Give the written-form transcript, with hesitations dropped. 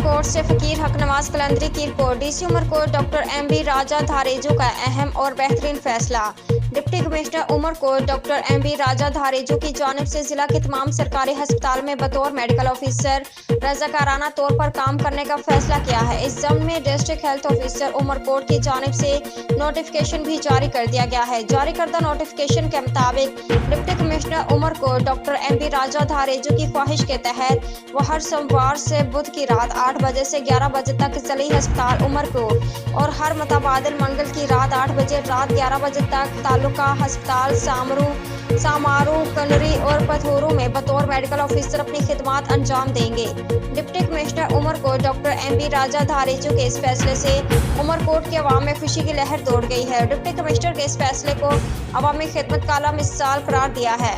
उमरकोट से फकीर हक नवाज कलंदरी की report. DC Umerkot doctor MB Raja Dharejo का अहम और बेहतरीन फैसला। Deputy commissioner Umerkot doctor MB Raja Dharejo की जानिब से जिला के तमाम सरकारी अस्पताल में बतौर मेडिकल ऑफिसर रजाकाराना तौर पर काम करने का फैसला किया है। इस जम्न में डिस्ट्रिक्ट हेल्थ ऑफिसर उमरकोट की जानिब से नोटिफिकेशन भी जारी कर दिया गया है। जारी करदा नोटिफिकेशन के मुताबिक deputy commissioner Umerkot doctor MB Raja Dharejo की ख्वाहिश के तहत वो हर सोमवार से बुध की रात 8 बजे से 11 बजे तक सलीह अस्पताल उमरकोट और हर मुतबादिल मंगल की रात 8 बजे रात 11 बजे तक तालुका अस्पताल सामारू कनरी और पथोरू में बतौर मेडिकल ऑफिसर अपनी खिदमात अंजाम देंगे। Deputy commissioner Umerkot doctor MB Raja Dharejo के इस फैसले से उमरकोट के अवाम में खुशी की लहर दौड़ गई है। डिप्टी कमिश्नर के इस फैसले को अवामी खिदमत का आला मिसाल करार दिया है।